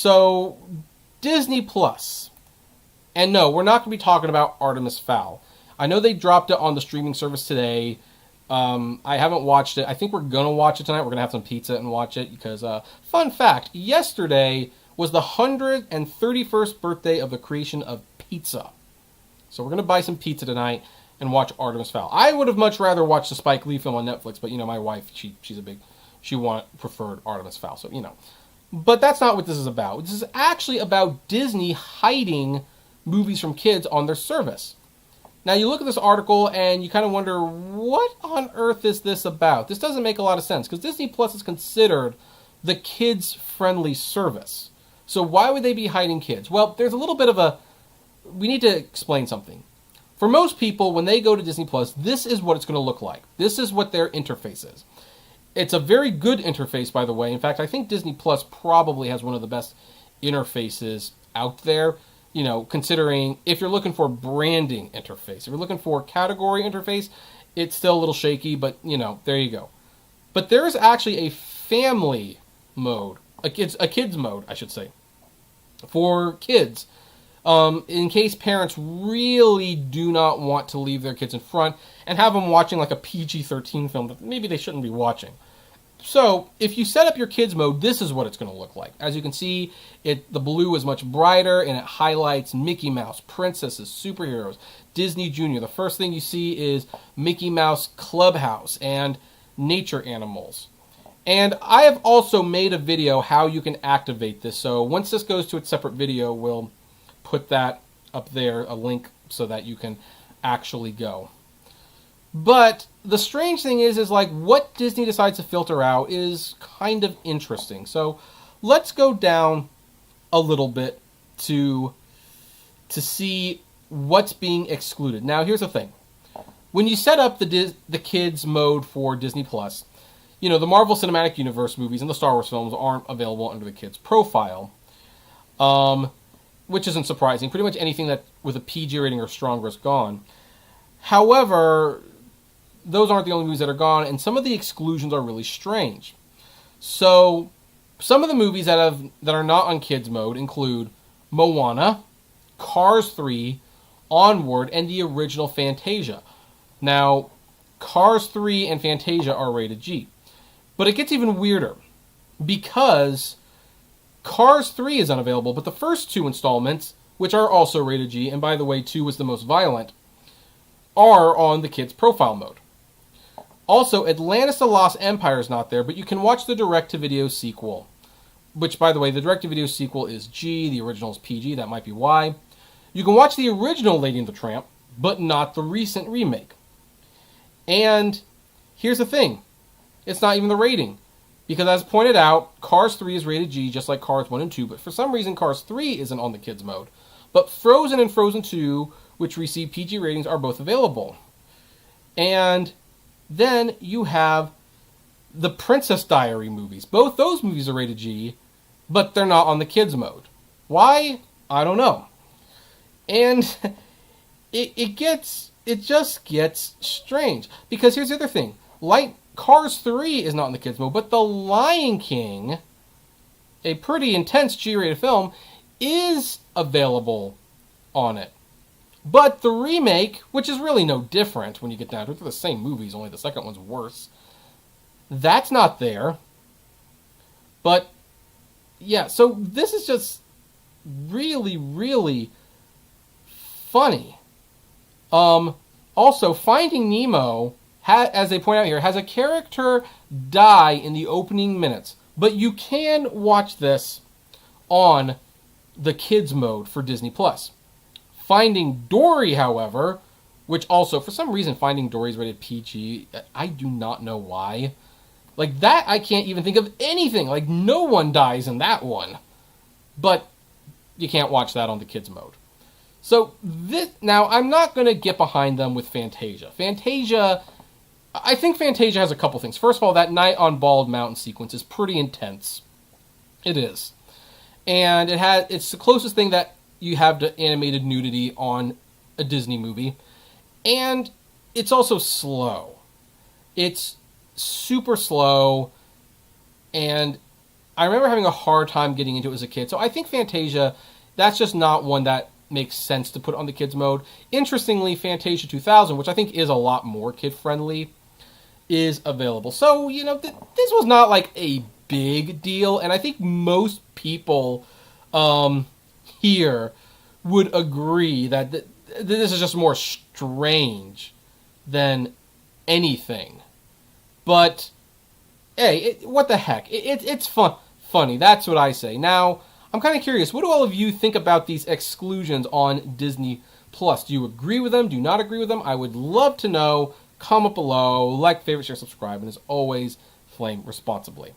So, Disney Plus. And no, we're not going to be talking about Artemis Fowl. I know they dropped it on the streaming service today. I haven't watched it. I think we're going to watch it tonight. We're going to have some pizza and watch it because, fun fact, yesterday was the 131st birthday of the creation of pizza. So we're going to buy some pizza tonight and watch Artemis Fowl. I would have much rather watched the Spike Lee film on Netflix, but, my wife, she's a big, she preferred Artemis Fowl, so, But that's not what this is about. This is actually about Disney hiding movies from kids on their service. Now, you look at this article and you kind of wonder, what on earth is this about? This doesn't make a lot of sense, because Disney Plus is considered the kids-friendly service. So why would they be hiding kids? Well, there's a little bit of we need to explain something. For most people, when they go to Disney Plus, this is what it's going to look like. This is what their interface is. It's a very good interface, by the way. In fact, I think Disney Plus probably has one of the best interfaces out there. Considering if you're looking for branding interface, if you're looking for category interface, it's still a little shaky, but, there you go. But there's actually a family mode, a kids mode, I should say, for kids, in case parents really do not want to leave their kids in front and have them watching like a PG-13 film that maybe they shouldn't be watching. So, if you set up your kids mode, this is what it's going to look like. As you can see, the blue is much brighter, and it highlights Mickey Mouse, princesses, superheroes, Disney Junior. The first thing you see is Mickey Mouse Clubhouse and nature animals. And I have also made a video how you can activate this. So, once this goes to its separate video, we'll put that up there, a link, so that you can actually go. But the strange thing is like what Disney decides to filter out is kind of interesting. So let's go down a little bit to see what's being excluded. Now, here's the thing. When you set up the kids mode for Disney Plus, the Marvel Cinematic Universe movies and the Star Wars films aren't available under the kids profile, which isn't surprising. Pretty much anything that with a PG rating or stronger is gone. However, those aren't the only movies that are gone, and some of the exclusions are really strange. So, some of the movies that are not on kids mode include Moana, Cars 3, Onward, and the original Fantasia. Now, Cars 3 and Fantasia are rated G. But it gets even weirder, because Cars 3 is unavailable, but the first two installments, which are also rated G, and by the way, 2 was the most violent, are on the kids profile mode. Also, Atlantis the Lost Empire is not there, but you can watch the direct-to-video sequel. Which, by the way, the direct-to-video sequel is G, the original is PG, that might be why. You can watch the original Lady and the Tramp, but not the recent remake. And here's the thing. It's not even the rating. Because as pointed out, Cars 3 is rated G, just like Cars 1 and 2, but for some reason Cars 3 isn't on the kids mode. But Frozen and Frozen 2, which receive PG ratings, are both available. And then you have the Princess Diary movies. Both those movies are rated G, but they're not on the kids mode. Why? I don't know. And it just gets strange. Because here's the other thing. Cars 3 is not in the kids mode, but The Lion King, a pretty intense G-rated film, is available on it. But the remake, which is really no different when you get down to it, they're the same movies, only the second one's worse. That's not there. But, yeah, so this is just really, really funny. Also, Finding Nemo, as they point out here, has a character die in the opening minutes. But you can watch this on the kids mode for Disney+. Finding Dory, however, which also, for some reason, Finding Dory is rated PG. I do not know why. Like, that, I can't even think of anything. Like, no one dies in that one. But you can't watch that on the kids mode. So, now, I'm not going to get behind them with Fantasia. I think Fantasia has a couple things. First of all, that Night on Bald Mountain sequence is pretty intense. It is. And it's the closest thing that you have to animated nudity on a Disney movie. And it's also slow. It's super slow. And I remember having a hard time getting into it as a kid. So I think Fantasia, that's just not one that makes sense to put on the kids mode. Interestingly, Fantasia 2000, which I think is a lot more kid friendly, is available. So, this was not like a big deal, and I think most people here would agree that this is just more strange than anything. But hey, what the heck? It's funny. That's what I say. Now, I'm kind of curious. What do all of you think about these exclusions on Disney Plus? Do you agree with them? Do you not agree with them? I would love to know. Comment below, like, favorite, share, subscribe, and as always, flame responsibly.